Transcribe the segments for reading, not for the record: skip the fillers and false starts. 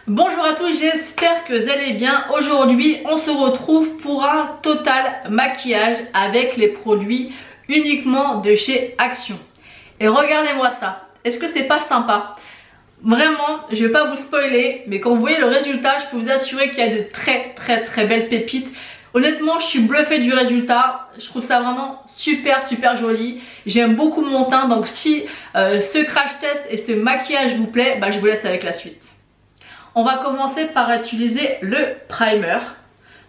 Bonjour à tous, j'espère que vous allez bien. Aujourd'hui, on se retrouve pour un total maquillage avec les produits uniquement de chez Action. Et regardez-moi ça, est-ce que c'est pas sympa? Vraiment, je vais pas vous spoiler, mais quand vous voyez le résultat, je peux vous assurer qu'il y a de très belles pépites. Honnêtement, je suis bluffée du résultat. Je trouve ça vraiment super joli. J'aime beaucoup mon teint, donc si ce crash test et ce maquillage vous plaît, je vous laisse avec la suite. On va commencer par utiliser le primer.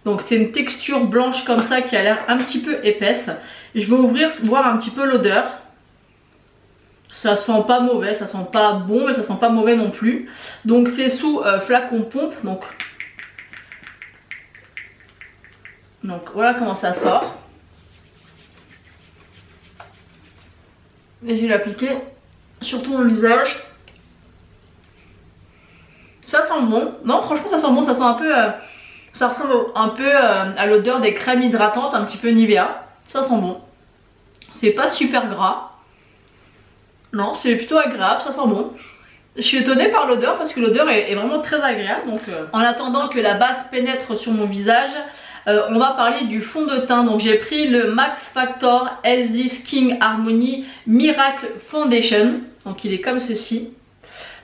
Donc c'est une texture blanche comme ça qui a l'air un petit peu épaisse. Je vais ouvrir, voir un petit peu l'odeur. Ça sent pas mauvais, ça sent pas bon, mais ça sent pas mauvais non plus. Donc c'est sous flacon pompe. Donc voilà comment ça sort. Et je vais l'appliquer sur tout mon visage. Ça sent bon. Non, franchement ça sent bon, ça sent un peu ça ressemble un peu à l'odeur des crèmes hydratantes, un petit peu Nivea. Ça sent bon. C'est pas super gras. Non, c'est plutôt agréable, ça sent bon. Je suis étonnée par l'odeur parce que l'odeur est vraiment très agréable. Donc en attendant que la base pénètre sur mon visage, on va parler du fond de teint. Donc j'ai pris le Max Factor Healthy Skin Harmony Miracle Foundation. Donc il est comme ceci.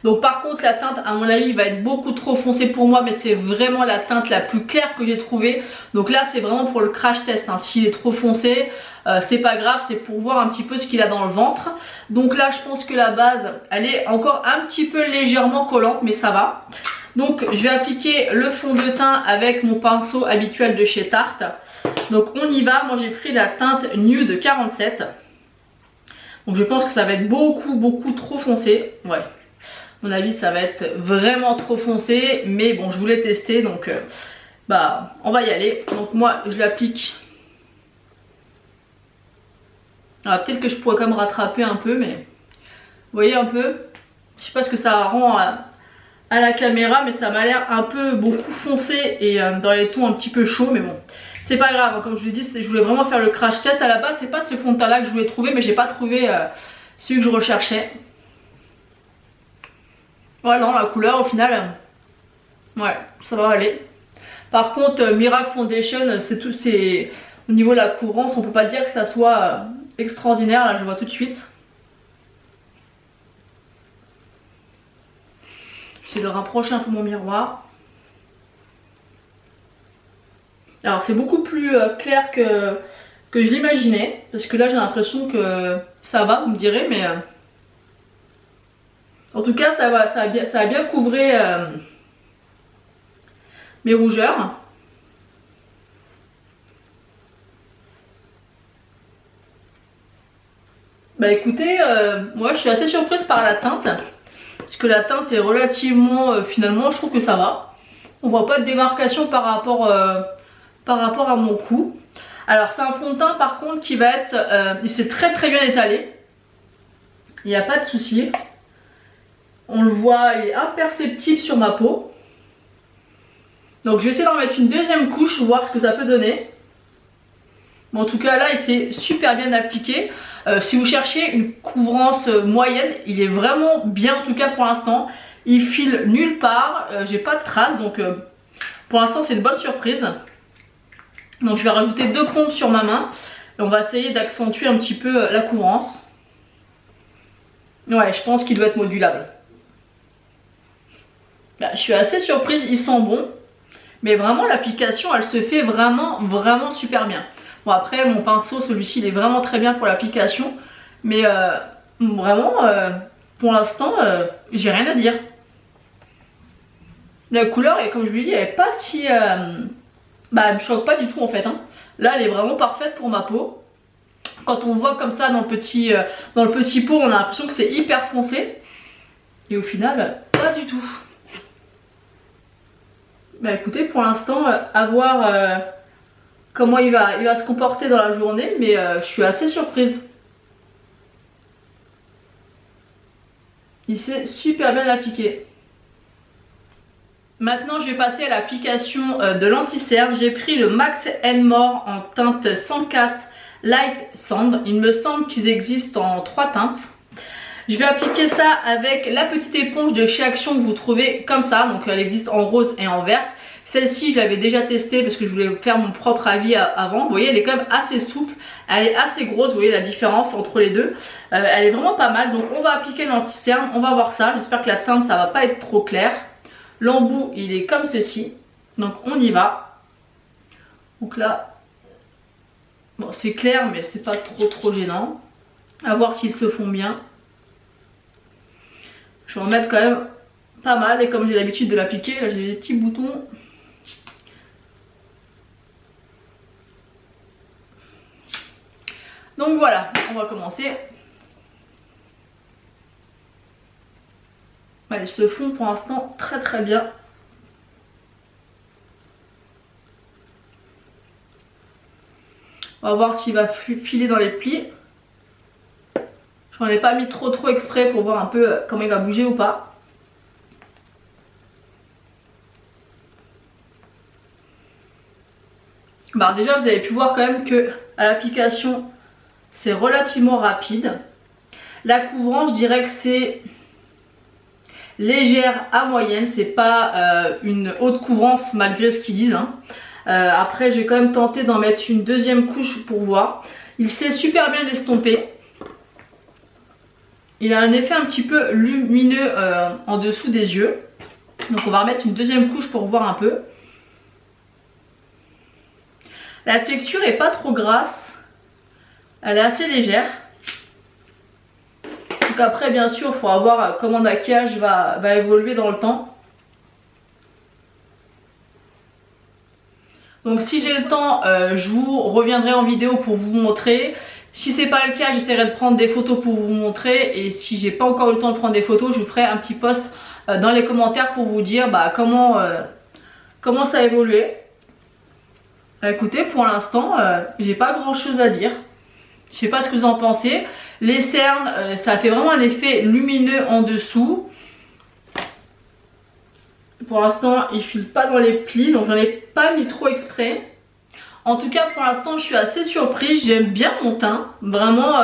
Donc par contre la teinte à mon avis va être beaucoup trop foncée pour moi, mais c'est vraiment la teinte la plus claire que j'ai trouvée. Donc là c'est vraiment pour le crash test, hein. S'il est trop foncé c'est pas grave, c'est pour voir un petit peu ce qu'il a dans le ventre. Donc là je pense que la base elle est encore un petit peu légèrement collante, mais ça va. Donc je vais appliquer le fond de teint avec mon pinceau habituel de chez Tarte. Donc on y va, moi j'ai pris la teinte Nude 47. Donc je pense que ça va être beaucoup trop foncé, ouais. À mon avis ça va être vraiment trop foncé, mais bon je voulais tester, donc on va y aller. Donc moi je l'applique. Peut-être que je pourrais quand même rattraper un peu, mais vous voyez un peu, je sais pas ce que ça rend à la caméra, mais ça m'a l'air un peu beaucoup foncé et dans les tons un petit peu chauds, mais bon c'est pas grave. Comme je vous l'ai dit, je voulais vraiment faire le crash test. À la base c'est pas ce fond de teint là que je voulais trouver, mais j'ai pas trouvé celui que je recherchais. Ouais, non, la couleur au final, ouais, ça va aller. Par contre, Miracle Foundation, c'est au niveau de la couvrance, on peut pas dire que ça soit extraordinaire. Là, je vois tout de suite. J'essaie de rapprocher un peu mon miroir. Alors, c'est beaucoup plus clair que je l'imaginais, parce que là, j'ai l'impression que ça va, vous me direz, mais en tout cas, ça a bien couvré mes rougeurs. Écoutez, moi je suis assez surprise par la teinte. Parce que la teinte est relativement, finalement je trouve que ça va. On voit pas de démarcation par rapport à mon cou. Alors c'est un fond de teint par contre qui va être, il s'est très bien étalé. Il n'y a pas de souci. On le voit, il est imperceptible sur ma peau. Donc je vais essayer d'en mettre une deuxième couche, voir ce que ça peut donner. Mais en tout cas là il s'est super bien appliqué. Si vous cherchez une couvrance moyenne, il est vraiment bien en tout cas pour l'instant. Il file nulle part, j'ai pas de traces, donc pour l'instant c'est une bonne surprise. Donc je vais rajouter 2 pompes sur ma main. Et on va essayer d'accentuer un petit peu la couvrance. Ouais, je pense qu'il doit être modulable. Je suis assez surprise, il sent bon. Mais vraiment l'application elle se fait vraiment super bien. Bon après mon pinceau celui-ci il est vraiment très bien pour l'application. Mais vraiment pour l'instant j'ai rien à dire. La couleur et comme je vous l'ai dit elle est pas si... elle me choque pas du tout en fait, hein. Là elle est vraiment parfaite pour ma peau. Quand on voit comme ça dans le petit pot on a l'impression que c'est hyper foncé. Et au final pas du tout. Écoutez, pour l'instant, à voir comment il va se comporter dans la journée, mais je suis assez surprise. Il s'est super bien appliqué. Maintenant, je vais passer à l'application de l'anti-cerne. J'ai pris le Max & More en teinte 104 Light Sand. Il me semble qu'ils existent en 3 teintes. Je vais appliquer ça avec la petite éponge de chez Action que vous trouvez comme ça. Donc elle existe en rose et en verte. Celle-ci je l'avais déjà testée parce que je voulais faire mon propre avis avant. Vous voyez, elle est quand même assez souple. Elle est assez grosse, vous voyez la différence entre les deux. Elle est vraiment pas mal. Donc on va appliquer l'anti-cerne, on va voir ça. J'espère que la teinte ça va pas être trop clair. L'embout il est comme ceci. Donc on y va. Donc là, bon c'est clair mais c'est pas trop gênant. À voir s'ils se font bien. Je vais en mettre quand même pas mal et comme j'ai l'habitude de l'appliquer, là j'ai des petits boutons. Donc voilà, on va commencer. Ils se font pour l'instant très bien. On va voir s'il va filer dans les plis. J'en ai pas mis trop exprès pour voir un peu comment il va bouger ou pas. Bah déjà vous avez pu voir quand même que à l'application c'est relativement rapide. La couvrance je dirais que c'est légère à moyenne, c'est pas une haute couvrance malgré ce qu'ils disent. Après j'ai quand même tenté d'en mettre une deuxième couche pour voir. Il s'est super bien estompé. Il a un effet un petit peu lumineux en dessous des yeux. Donc on va remettre une deuxième couche pour voir un peu. La texture est pas trop grasse. Elle est assez légère. Donc après bien sûr il faudra voir comment le maquillage va évoluer dans le temps. Donc si j'ai le temps je vous reviendrai en vidéo pour vous montrer. Si c'est pas le cas j'essaierai de prendre des photos pour vous montrer. Et si j'ai pas encore eu le temps de prendre des photos je vous ferai un petit post dans les commentaires pour vous dire comment ça a évolué. Écoutez pour l'instant j'ai pas grand chose à dire. Je sais pas ce que vous en pensez. Les cernes, ça fait vraiment un effet lumineux en dessous. Pour l'instant, il file pas dans les plis, donc j'en ai pas mis trop exprès. En tout cas, pour l'instant, je suis assez surprise. J'aime bien mon teint. Vraiment,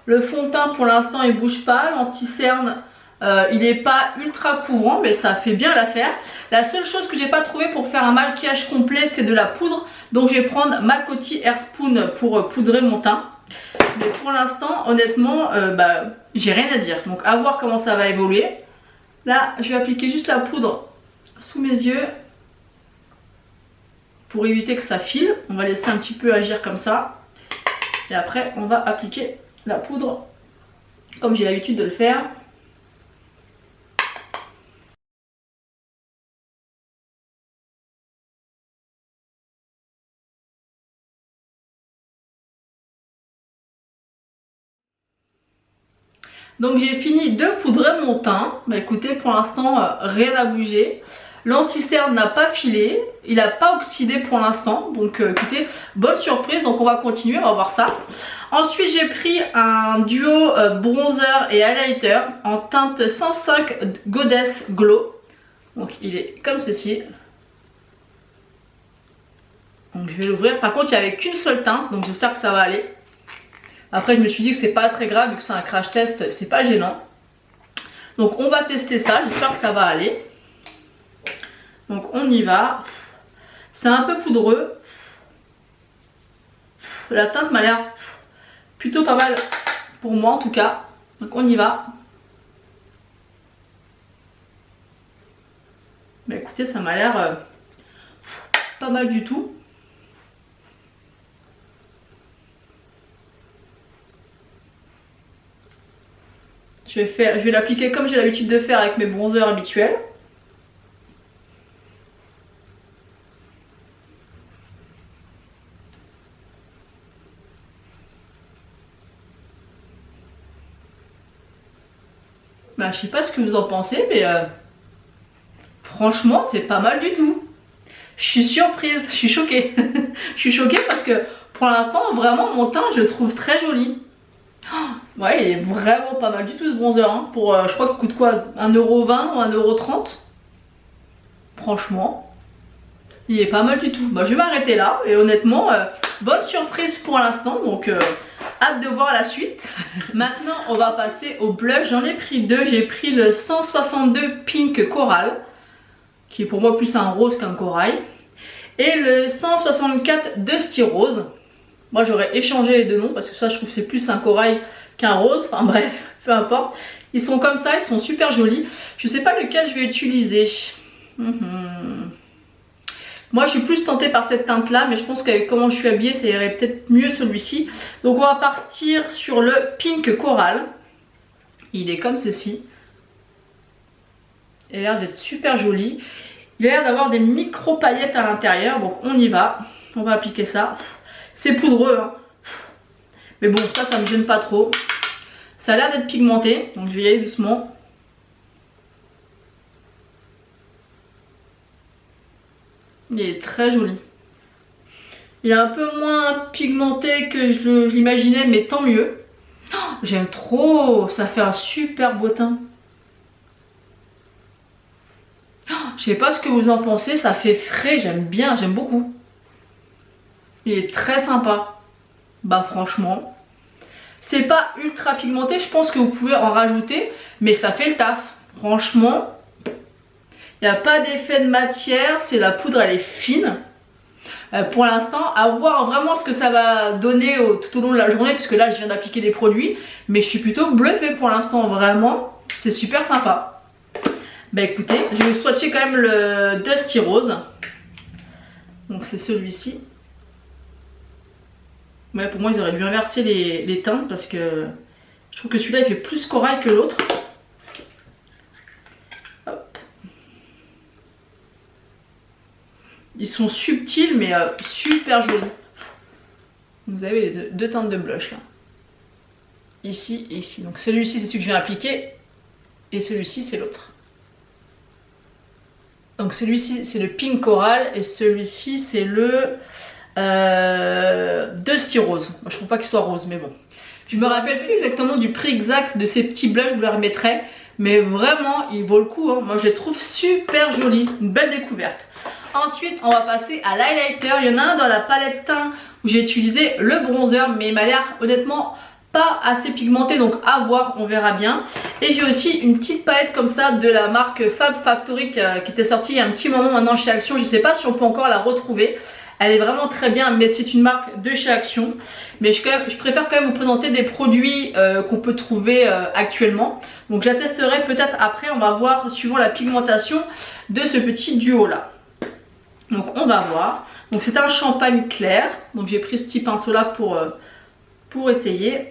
le fond de teint, pour l'instant, il bouge pas. L'anti-cerne, il n'est pas ultra couvrant, mais ça fait bien l'affaire. La seule chose que j'ai pas trouvé pour faire un maquillage complet, c'est de la poudre. Donc, je vais prendre ma Coty Airspoon pour poudrer mon teint. Mais pour l'instant honnêtement j'ai rien à dire, donc à voir comment ça va évoluer. Là je vais appliquer juste la poudre sous mes yeux pour éviter que ça file. On va laisser un petit peu agir comme ça et après on va appliquer la poudre comme j'ai l'habitude de le faire. Donc j'ai fini de poudrer mon teint. Écoutez, pour l'instant rien n'a bougé. L'anti-cerne n'a pas filé, il n'a pas oxydé pour l'instant. Donc écoutez, bonne surprise. Donc on va continuer, on va voir ça. Ensuite j'ai pris un duo bronzer et highlighter en teinte 105 Goddess Glow. Donc il est comme ceci. Donc je vais l'ouvrir. Par contre il n'y avait qu'une seule teinte, donc j'espère que ça va aller. Après je me suis dit que c'est pas très grave vu que c'est un crash test, c'est pas gênant. Donc on va tester ça, j'espère que ça va aller. Donc on y va. C'est un peu poudreux. La teinte m'a l'air plutôt pas mal pour moi en tout cas. Donc on y va. Mais écoutez, ça m'a l'air pas mal du tout. Je vais l'appliquer comme j'ai l'habitude de faire avec mes bronzers habituels. Je sais pas ce que vous en pensez, mais franchement c'est pas mal du tout. Je suis surprise, je suis choquée. Je suis choquée parce que pour l'instant vraiment mon teint je le trouve très joli. Ouais, il est vraiment pas mal du tout ce bronzer pour, je crois qu'il coûte quoi, 1,20 € ou 1,30 €. Franchement il est pas mal du tout. Je vais m'arrêter là et honnêtement bonne surprise pour l'instant. Donc hâte de voir la suite. Maintenant on va passer au blush. J'en ai pris deux. J'ai pris le 162 Pink Coral, qui est pour moi plus un rose qu'un corail, et le 164 Dusty Rose. Moi j'aurais échangé les deux noms parce que ça je trouve que c'est plus un corail qu'un rose. Enfin bref, peu importe. Ils sont comme ça, ils sont super jolis. Je sais pas lequel je vais utiliser. Moi je suis plus tentée par cette teinte là, mais je pense qu'avec comment je suis habillée ça irait peut-être mieux celui-ci. Donc on va partir sur le Pink Coral. Il est comme ceci. Il a l'air d'être super joli. Il a l'air d'avoir des micro paillettes à l'intérieur. Donc on y va. On va appliquer ça. C'est poudreux hein. Mais bon ça me gêne pas trop. Ça a l'air d'être pigmenté. Donc je vais y aller doucement. Il est très joli. Il est un peu moins pigmenté que je l'imaginais, mais tant mieux. Oh, j'aime trop. Ça fait un super beau teint. Oh, je sais pas ce que vous en pensez. Ça fait frais. J'aime bien. J'aime beaucoup. Il est très sympa. Bah franchement. C'est pas ultra pigmenté. Je pense que vous pouvez en rajouter. Mais ça fait le taf. Franchement. Il n'y a pas d'effet de matière, c'est la poudre, elle est fine. Pour l'instant, à voir vraiment ce que ça va donner tout au long de la journée, puisque là je viens d'appliquer des produits. Mais je suis plutôt bluffée pour l'instant, vraiment. C'est super sympa. Bah écoutez, je vais swatcher quand même le Dusty Rose. Donc c'est celui-ci. Ouais, pour moi ils auraient dû inverser les teintes parce que je trouve que celui-là il fait plus corail que l'autre. Ils sont subtils mais super jolis. Vous avez les deux teintes de blush là. Ici et ici. Donc celui-ci c'est celui que je viens appliquer. Et celui-ci c'est l'autre. Donc celui-ci c'est le Pink Coral. Et celui-ci c'est le Dusty Rose. Moi, je trouve pas qu'il soit rose mais bon. Je me rappelle plus exactement du prix exact de ces petits blushs. Je vous les remettrai. Mais vraiment il vaut le coup hein. Moi je les trouve super jolis. Une belle découverte. Ensuite on va passer à l'highlighter. Il y en a un dans la palette teint où j'ai utilisé le bronzer, mais il m'a l'air honnêtement pas assez pigmenté, donc à voir, on verra bien. Et j'ai aussi une petite palette comme ça de la marque Fab Factory qui était sortie il y a un petit moment maintenant chez Action. Je sais pas si on peut encore la retrouver. Elle est vraiment très bien, mais c'est une marque de chez Action. Mais je préfère quand même vous présenter des produits qu'on peut trouver actuellement. Donc je la testerai peut-être après, on va voir suivant la pigmentation de ce petit duo là. Donc on va voir. Donc c'est un champagne clair. Donc j'ai pris ce petit pinceau là pour essayer.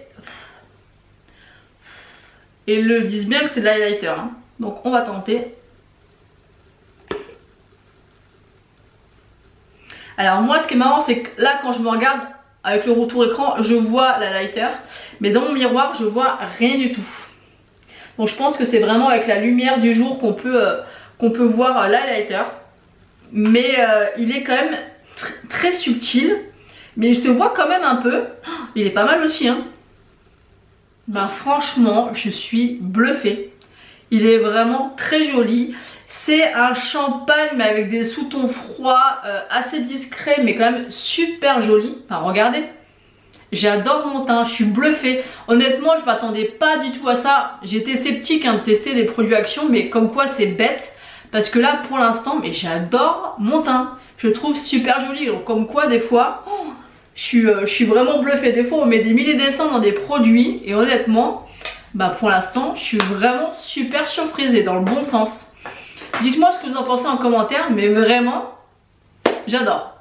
Et ils le disent bien que c'est de l'highlighter hein. Donc on va tenter. Alors moi ce qui est marrant c'est que là quand je me regarde avec le retour écran je vois l'highlighter. Mais dans mon miroir je vois rien du tout. Donc je pense que c'est vraiment avec la lumière du jour qu'on peut voir l'highlighter. Mais il est quand même très subtil. Mais il se voit quand même un peu. Il est pas mal aussi hein. Ben franchement je suis bluffée. Il est vraiment très joli. C'est un champagne mais avec des sous-tons froids assez discrets mais quand même super joli. Enfin regardez. J'adore mon teint, je suis bluffée. Honnêtement je m'attendais pas du tout à ça. J'étais sceptique hein, de tester les produits Action, mais comme quoi c'est bête. Parce que là pour l'instant mais j'adore mon teint. Je le trouve super joli. Donc comme quoi des fois je suis vraiment bluffée. Des fois on met des milliers de cents dans des produits. Et honnêtement bah pour l'instant je suis vraiment super surprise et dans le bon sens. Dites-moi ce que vous en pensez en commentaire. Mais vraiment j'adore.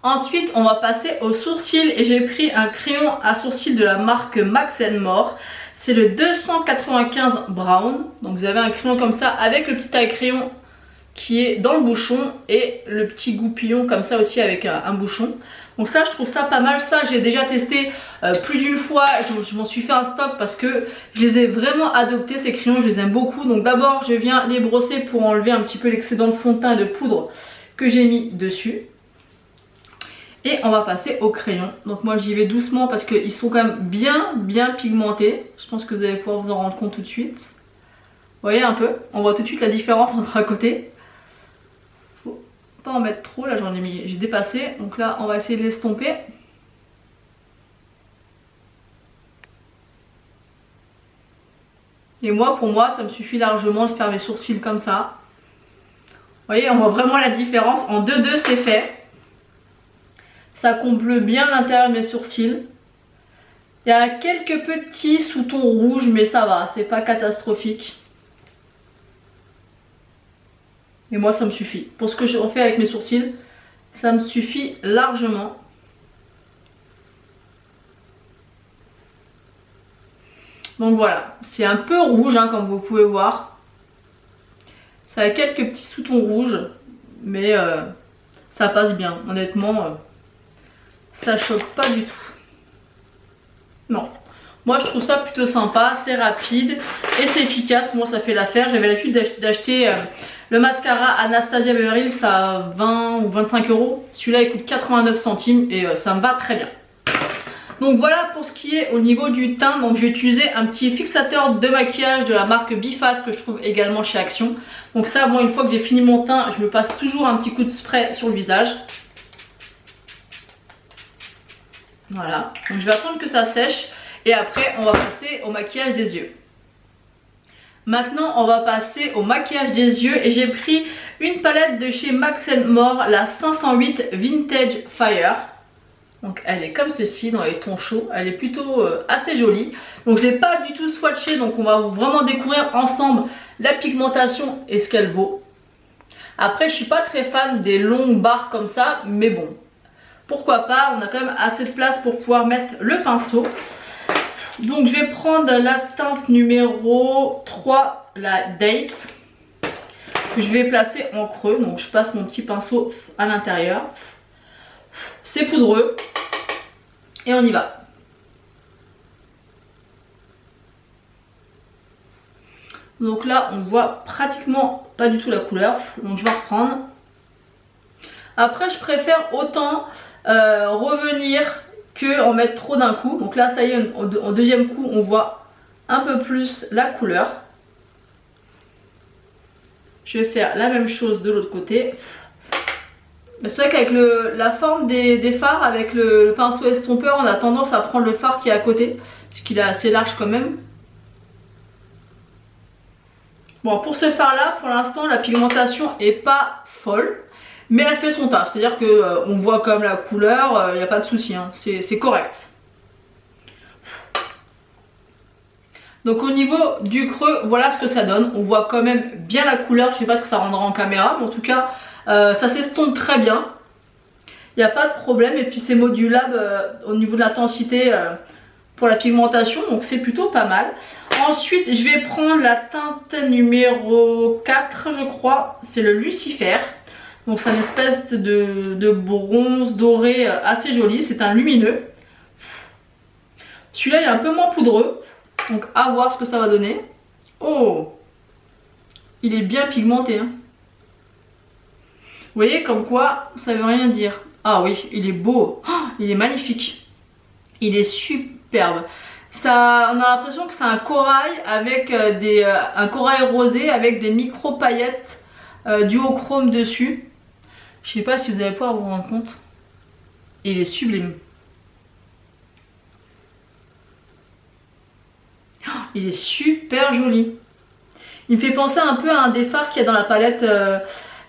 Ensuite on va passer aux sourcils. Et j'ai pris un crayon à sourcils de la marque Max & More. C'est le 295 Brown. Donc vous avez un crayon comme ça avec le petit taille-crayon qui est dans le bouchon et le petit goupillon comme ça aussi avec un bouchon. Donc ça je trouve ça pas mal. Ça j'ai déjà testé plus d'une fois. Je m'en suis fait un stock parce que je les ai vraiment adoptés ces crayons. Je les aime beaucoup. Donc d'abord je viens les brosser pour enlever un petit peu l'excédent de fond de teint et de poudre que j'ai mis dessus. Et on va passer au crayon. Donc moi j'y vais doucement parce qu'ils sont quand même bien pigmentés. Je pense que vous allez pouvoir vous en rendre compte tout de suite. Vous voyez un peu, on voit tout de suite la différence entre à côté. Faut pas en mettre trop, là j'ai dépassé. Donc là on va essayer de l'estomper. Et moi, pour moi, ça me suffit largement de faire mes sourcils comme ça. Vous voyez, on voit vraiment la différence. En 2-2, c'est fait. Ça comble bien l'intérieur de mes sourcils. Il y a quelques petits sous-tons rouges, mais ça va, c'est pas catastrophique. Et moi, ça me suffit. Pour ce que j'en fais avec mes sourcils, ça me suffit largement. Donc voilà, c'est un peu rouge, hein, comme vous pouvez voir. Ça a quelques petits sous-tons rouges, mais ça passe bien. Honnêtement, ça choque pas du tout. Non. Moi je trouve ça plutôt sympa, c'est rapide et c'est efficace. Moi ça fait l'affaire. J'avais l'habitude d'acheter le mascara Anastasia Beverly Hills à 20 ou 25 euros. Celui-là il coûte 89 centimes et ça me va très bien. Donc voilà pour ce qui est au niveau du teint. Donc j'ai utilisé un petit fixateur de maquillage de la marque Biface que je trouve également chez Action. Donc ça, bon, une fois que j'ai fini mon teint, je me passe toujours un petit coup de spray sur le visage. Voilà, donc je vais attendre que ça sèche et après on va passer au maquillage des yeux. Maintenant on va passer au maquillage des yeux et j'ai pris une palette de chez Max More, la 508 Vintage Fire. Donc elle est comme ceci dans les tons chauds, elle est plutôt assez jolie. Donc je l'ai pas du tout swatché, donc on va vraiment découvrir ensemble la pigmentation et ce qu'elle vaut. Après je suis pas très fan des longues barres comme ça, mais bon. Pourquoi pas, on a quand même assez de place pour pouvoir mettre le pinceau. Donc je vais prendre la teinte numéro 3, la Date, que je vais placer en creux. Donc je passe mon petit pinceau à l'intérieur. C'est poudreux. Et on y va. Donc là on voit pratiquement pas du tout la couleur. Donc je vais reprendre. Après je préfère autant revenir que en mettre trop d'un coup. Donc là ça y est, en deuxième coup on voit un peu plus la couleur. Je vais faire la même chose de l'autre côté. C'est vrai qu'avec la forme des fards, avec le pinceau estompeur, on a tendance à prendre le fard qui est à côté, puisqu'il est assez large quand même. Bon, pour ce fard là, pour l'instant la pigmentation est pas folle. Mais elle fait son taf, c'est-à-dire qu'on voit quand même la couleur, il n'y a pas de souci, hein, c'est correct. Donc au niveau du creux, voilà ce que ça donne. On voit quand même bien la couleur, je ne sais pas ce que ça rendra en caméra, mais en tout cas, ça s'estompe très bien. Il n'y a pas de problème et puis c'est modulable au niveau de l'intensité pour la pigmentation, donc c'est plutôt pas mal. Ensuite, je vais prendre la teinte numéro 4, je crois, c'est le Lucifer. Donc c'est une espèce de bronze doré assez joli, c'est un lumineux. Celui-là est un peu moins poudreux, donc à voir ce que ça va donner. Oh, il est bien pigmenté, hein. Vous voyez comme quoi ça veut rien dire. Ah oui, il est beau, oh, il est magnifique, il est superbe. Ça, on a l'impression que c'est un corail avec un corail rosé avec des micro paillettes duochrome dessus. Je sais pas si vous allez pouvoir vous rendre compte. Il est sublime. Oh, il est super joli. Il me fait penser un peu à un des fards qu'il y a dans la palette,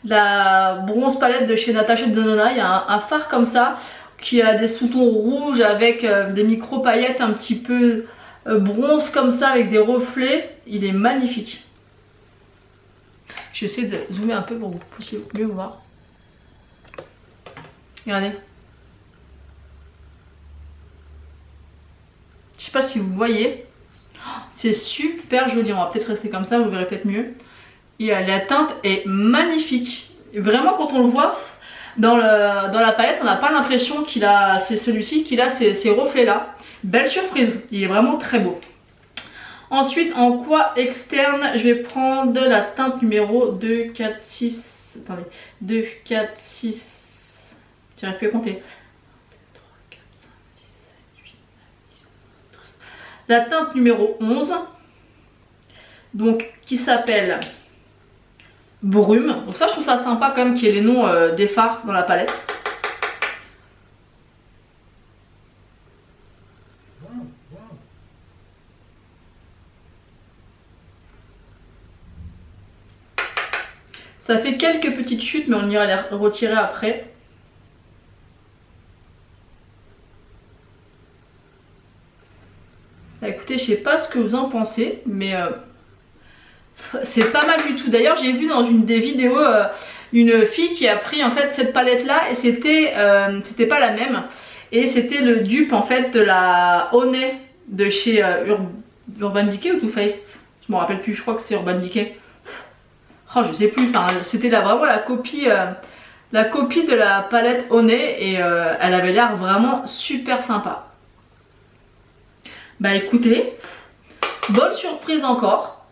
la bronze palette de chez Natasha Denona. Il y a un fard comme ça qui a des sous-tons rouges avec des micro paillettes un petit peu bronze comme ça avec des reflets. Il est magnifique. Je vais essayer de zoomer un peu pour que vous puissiez mieux voir. Regardez. Je sais pas si vous voyez. C'est super joli. On va peut-être rester comme ça, vous verrez peut-être mieux. Et la teinte est magnifique. Et vraiment, quand on le voit dans la palette, on n'a pas l'impression qu'il a. C'est celui-ci qu'il a ces reflets-là. Belle surprise. Il est vraiment très beau. Ensuite, en quoi externe, je vais prendre la teinte numéro 2, 4, 6. Attendez. 2, 4, 6. J'arrive plus à compter. 1, 2, 3, 4, 5, 6, 7, 8, 9, 10, 11. La teinte numéro 11. Donc, qui s'appelle Brume. Donc ça, je trouve ça sympa quand même qu'il y ait les noms des fards dans la palette. Ça fait quelques petites chutes, mais on ira les retirer après. Bah, écoutez, je sais pas ce que vous en pensez, mais c'est pas mal du tout. D'ailleurs, j'ai vu dans une des vidéos une fille qui a pris en fait cette palette là et c'était pas la même. Et c'était le dupe en fait de la Honey de chez Urban Decay ou Too Faced. Je me rappelle plus, je crois que c'est Urban Decay. Oh, je sais plus, enfin, c'était vraiment la copie de la palette Honey et elle avait l'air vraiment super sympa. Bah écoutez, bonne surprise encore.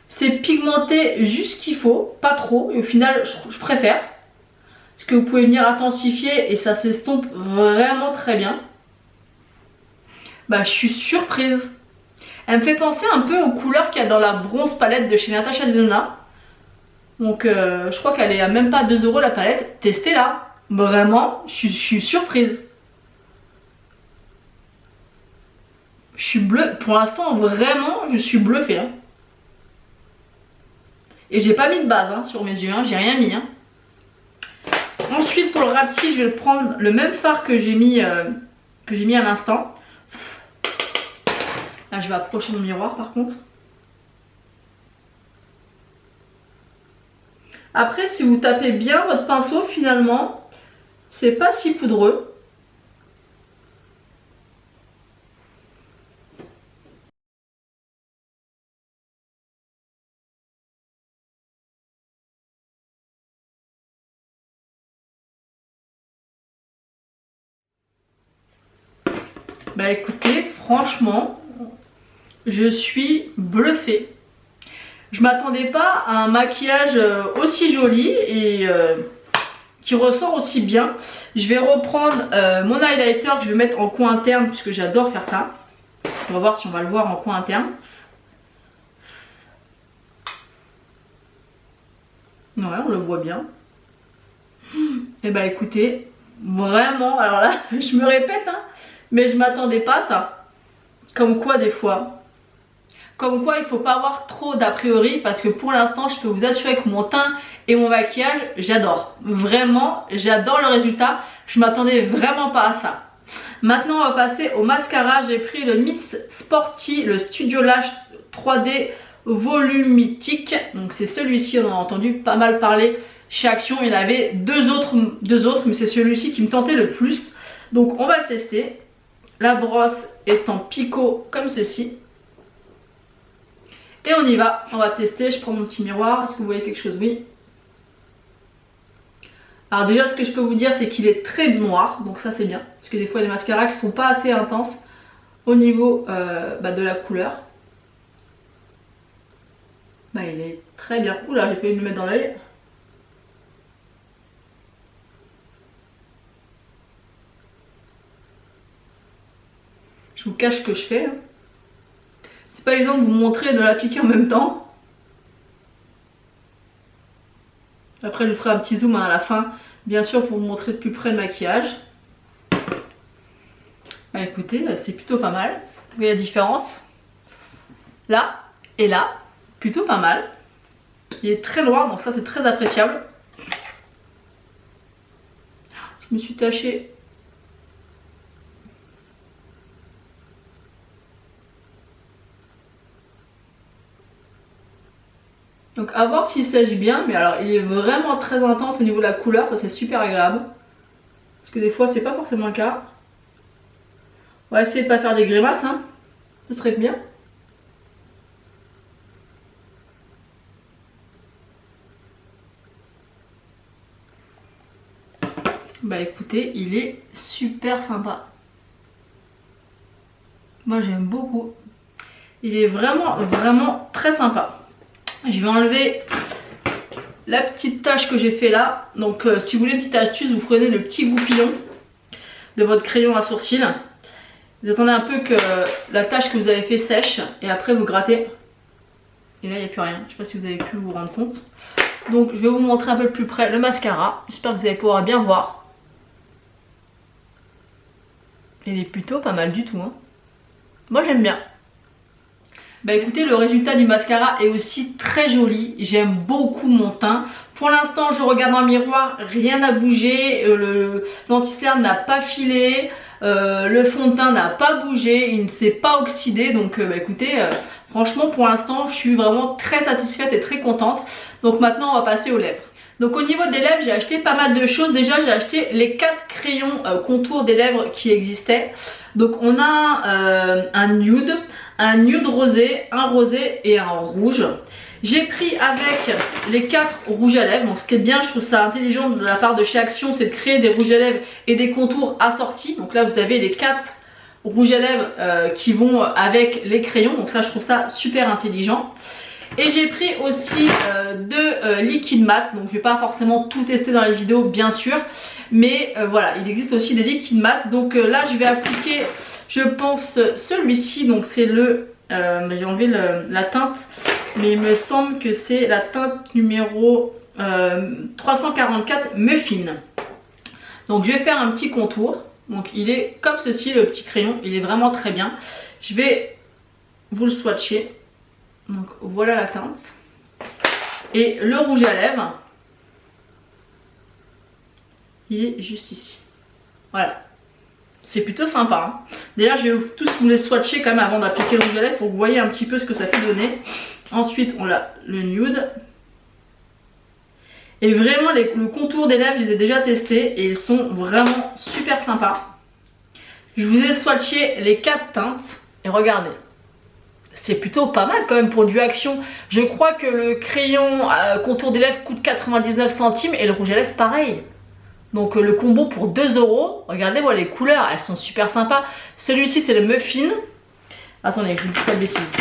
C'est pigmenté juste ce qu'il faut, pas trop, et au final je préfère. Parce que vous pouvez venir intensifier et ça s'estompe vraiment très bien. Bah je suis surprise. Elle me fait penser un peu aux couleurs qu'il y a dans la bronze palette de chez Natasha Denona. Donc je crois qu'elle est à même pas 2 € la palette. Testez-la. Vraiment, je suis surprise. Je suis bleue. Pour l'instant, vraiment, je suis bluffée. Hein. Et j'ai pas mis de base sur mes yeux. Hein. J'ai rien mis. Hein. Ensuite, pour le ras de cils, je vais prendre le même fard que j'ai mis à l'instant. Là, je vais approcher mon miroir par contre. Après, si vous tapez bien votre pinceau, finalement, c'est pas si poudreux. Bah écoutez, franchement, je suis bluffée. Je m'attendais pas à un maquillage aussi joli et qui ressort aussi bien. Je vais reprendre mon highlighter que je vais mettre en coin interne puisque j'adore faire ça. On va voir si on va le voir en coin interne. Ouais, on le voit bien. Et bah écoutez, vraiment, alors là, je me répète, mais je m'attendais pas à ça. Comme quoi des fois. Comme quoi il faut pas avoir trop d'a priori parce que pour l'instant je peux vous assurer que mon teint et mon maquillage j'adore. Vraiment j'adore le résultat. Je m'attendais vraiment pas à ça. Maintenant on va passer au mascara. J'ai pris le Miss Sporty, le Studio Lash 3D Volumitique. Donc c'est celui-ci, on en a entendu pas mal parler chez Action. Il y en avait deux autres mais c'est celui-ci qui me tentait le plus. Donc on va le tester. La brosse est en picot comme ceci. Et on y va, on va tester, je prends mon petit miroir, est-ce que vous voyez quelque chose? Oui. Alors déjà ce que je peux vous dire c'est qu'il est très noir, donc ça c'est bien. Parce que des fois il y a des mascaras qui sont pas assez intenses au niveau de la couleur. Bah il est très bien. Oula, j'ai failli me le mettre dans l'œil. Je vous cache ce que je fais. C'est pas évident de vous montrer et de l'appliquer en même temps. Après je vous ferai un petit zoom à la fin, bien sûr pour vous montrer de plus près le maquillage. Bah écoutez, c'est plutôt pas mal. Vous voyez la différence? Là et là, plutôt pas mal. Il est très noir, donc ça c'est très appréciable. Je me suis tachée. Donc à voir s'il s'agit bien, mais alors il est vraiment très intense au niveau de la couleur, ça c'est super agréable. Parce que des fois c'est pas forcément le cas. On va essayer de pas faire des grimaces, ce serait bien. Bah écoutez, il est super sympa. Moi j'aime beaucoup. Il est vraiment très sympa. Je vais enlever la petite tache que j'ai fait là. Donc si vous voulez une petite astuce, vous prenez le petit goupillon de votre crayon à sourcils. Vous attendez un peu que la tache que vous avez fait sèche et après vous grattez. Et là il n'y a plus rien. Je ne sais pas si vous avez pu vous rendre compte. Donc je vais vous montrer un peu plus près le mascara. J'espère que vous allez pouvoir bien voir. Il est plutôt pas mal du tout. Moi j'aime bien. Bah écoutez, le résultat du mascara est aussi très joli. J'aime beaucoup mon teint. Pour l'instant, je regarde dans le miroir, rien n'a bougé. L'anti-cerne n'a pas filé. Le fond de teint n'a pas bougé. Il ne s'est pas oxydé. Donc bah écoutez, franchement pour l'instant, je suis vraiment très satisfaite et très contente. Donc maintenant, on va passer aux lèvres. Donc au niveau des lèvres, j'ai acheté pas mal de choses. Déjà, j'ai acheté les 4 crayons contour des lèvres qui existaient. Donc on a un nude rosé, un rosé et un rouge. J'ai pris avec les 4 rouges à lèvres. Donc ce qui est bien, je trouve ça intelligent de la part de chez Action, c'est de créer des rouges à lèvres et des contours assortis. Donc là vous avez les 4 rouges à lèvres qui vont avec les crayons. Donc ça, je trouve ça super intelligent. Et j'ai pris aussi 2 liquides mat. Donc je vais pas forcément tout tester dans les vidéos bien sûr. Mais voilà, il existe aussi des liquides mat. Donc là je vais appliquer, je pense, celui-ci. Donc c'est le, j'ai enlevé la teinte. Mais il me semble que c'est la teinte numéro 344 Muffin. Donc je vais faire un petit contour. Donc il est comme ceci, le petit crayon. Il est vraiment très bien. Je vais vous le swatcher. Donc voilà la teinte. Et le rouge à lèvres, il est juste ici. Voilà. C'est plutôt sympa. Hein. D'ailleurs, je vais tous vous les swatcher quand même avant d'appliquer le rouge à lèvres pour que vous voyez un petit peu ce que ça peut donner. Ensuite, on a le nude. Et vraiment, le contour des lèvres, je les ai déjà testés et ils sont vraiment super sympas. Je vous ai swatché les 4 teintes et regardez. C'est plutôt pas mal quand même pour du Action. Je crois que le crayon contour des lèvres coûte 99 centimes et le rouge à lèvres pareil. Donc le combo pour 2 €. Regardez, voilà les couleurs, elles sont super sympas. Celui-ci c'est le Muffin. Attendez, je vous dis pas de bêtises.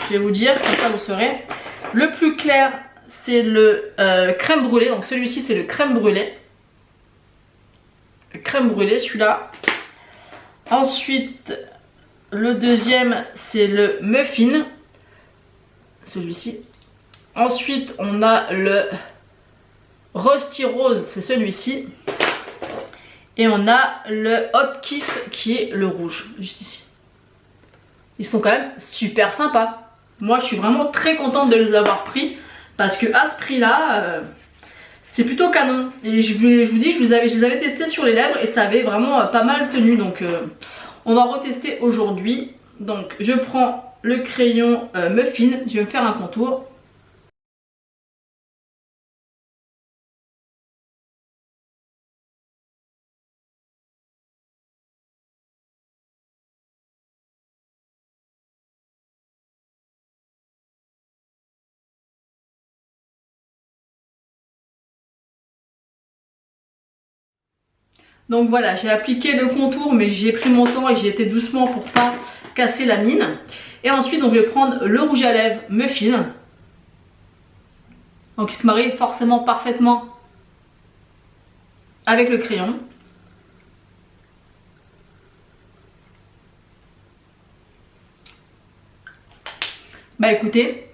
Je vais vous dire, comme ça vous saurez. Le plus clair c'est le crème brûlée. Donc celui-ci c'est le crème brûlée. Le crème brûlée celui-là. Ensuite... le deuxième c'est le Muffin, celui-ci. Ensuite on a le Rusty Rose, c'est celui-ci. Et on a le Hot Kiss qui est le rouge, juste ici. Ils sont quand même super sympas. Moi je suis vraiment très contente de les avoir pris. Parce que à ce prix là, c'est plutôt canon. Et je vous dis, je les avais testés sur les lèvres et ça avait vraiment pas mal tenu. Donc... on va retester aujourd'hui. Donc je prends le crayon Muffin, je vais me faire un contour. Donc voilà, j'ai appliqué le contour mais j'ai pris mon temps et j'ai été doucement pour pas casser la mine. Et ensuite donc je vais prendre le rouge à lèvres Muffin. Donc il se marie forcément parfaitement avec le crayon. Bah écoutez,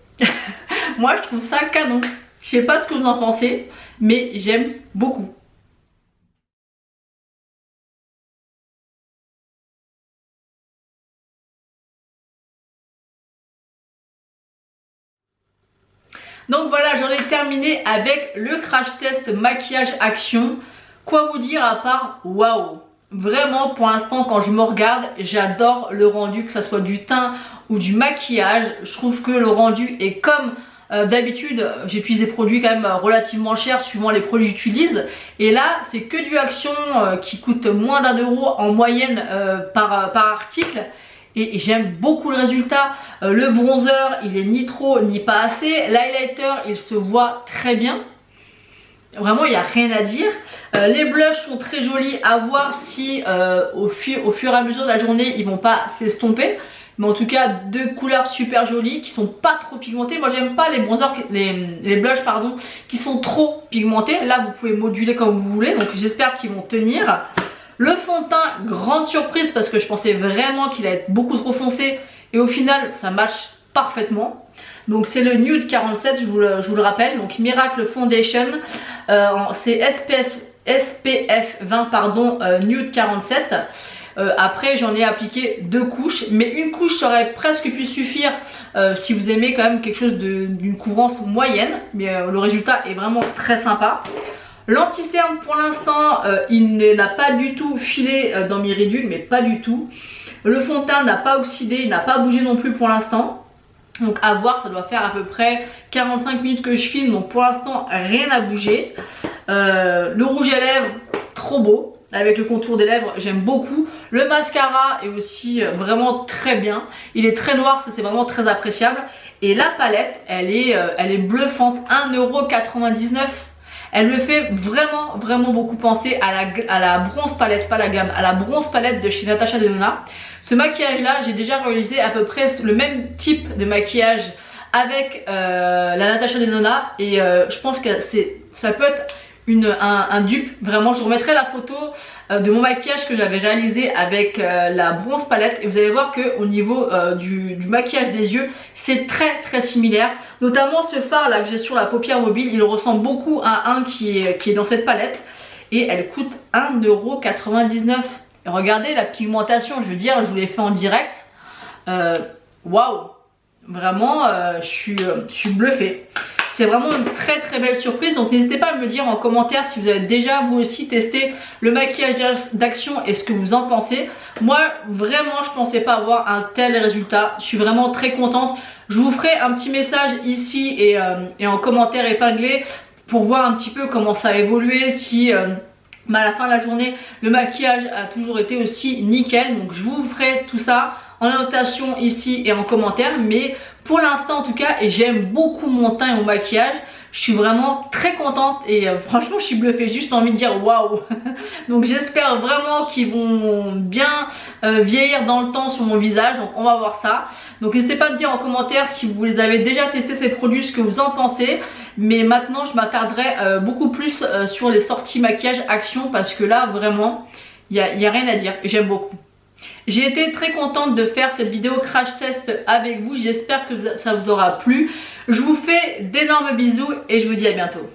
moi je trouve ça canon. Je sais pas ce que vous en pensez, mais j'aime beaucoup. Donc voilà, j'en ai terminé avec le crash test maquillage Action. Quoi vous dire à part waouh. Vraiment pour l'instant quand je me regarde, j'adore le rendu, que ce soit du teint ou du maquillage. Je trouve que le rendu est comme d'habitude. J'utilise des produits quand même relativement chers suivant les produits que j'utilise. Et là c'est que du Action qui coûte moins d'1 € en moyenne par article. Et j'aime beaucoup le résultat. Le bronzer il est ni trop ni pas assez. L'highlighter il se voit très bien. Vraiment il n'y a rien à dire. Les blushs sont très jolis. À voir si au fur et à mesure de la journée ils vont pas s'estomper. Mais en tout cas 2 couleurs super jolies qui sont pas trop pigmentées. Moi j'aime pas les bronzers, les blushs pardon, qui sont trop pigmentés. Là vous pouvez moduler comme vous voulez. Donc j'espère qu'ils vont tenir. Le fond de teint, grande surprise parce que je pensais vraiment qu'il allait être beaucoup trop foncé. Et au final ça match parfaitement. Donc c'est le Nude 47, je vous le rappelle. Donc Miracle Foundation, c'est SPF 20 pardon, Nude 47. Après j'en ai appliqué 2 couches, mais une couche ça aurait presque pu suffire si vous aimez quand même quelque chose d'une couvrance moyenne, mais le résultat est vraiment très sympa. L'anti-cerne pour l'instant il n'a pas du tout filé dans mes ridules, mais pas du tout. Le fond de teint n'a pas oxydé, il n'a pas bougé non plus pour l'instant. Donc à voir, ça doit faire à peu près 45 minutes que je filme, donc pour l'instant rien n'a bougé. Le rouge à lèvres, trop beau, avec le contour des lèvres, j'aime beaucoup. Le mascara est aussi vraiment très bien, il est très noir, ça c'est vraiment très appréciable. Et la palette, elle est bluffante, 1,99 €. Elle me fait vraiment beaucoup penser à la bronze palette, pas la gamme, à la bronze palette de chez Natasha Denona. Ce maquillage là, j'ai déjà réalisé à peu près le même type de maquillage avec la Natasha Denona et je pense que ça peut être un dupe. Vraiment, je vous remettrai la photo de mon maquillage que j'avais réalisé avec la bronze palette et vous allez voir que au niveau du maquillage des yeux, c'est très similaire. Notamment ce fard là que j'ai sur la paupière mobile, il ressemble beaucoup à un qui est dans cette palette et elle coûte 1,99 €. Et regardez la pigmentation, je veux dire, je vous l'ai fait en direct. Waouh, vraiment, je suis bluffée. C'est vraiment une très belle surprise. Donc n'hésitez pas à me dire en commentaire si vous avez déjà vous aussi testé le maquillage d'Action et ce que vous en pensez. Moi vraiment je pensais pas avoir un tel résultat. Je suis vraiment très contente. Je vous ferai un petit message ici et en commentaire épinglé pour voir un petit peu comment ça a évolué, si à la fin de la journée le maquillage a toujours été aussi nickel. Donc je vous ferai tout ça en annotation ici et en commentaire, mais pour l'instant en tout cas, et j'aime beaucoup mon teint et mon maquillage, je suis vraiment très contente et franchement je suis bluffée, juste envie de dire waouh. Donc j'espère vraiment qu'ils vont bien vieillir dans le temps sur mon visage, donc on va voir ça. Donc n'hésitez pas à me dire en commentaire si vous les avez déjà testé ces produits, ce que vous en pensez. Mais maintenant je m'attarderai beaucoup plus sur les sorties maquillage Action parce que là vraiment il y a rien à dire, j'aime beaucoup. J'ai été très contente de faire cette vidéo crash test avec vous, j'espère que ça vous aura plu. Je vous fais d'énormes bisous et je vous dis à bientôt.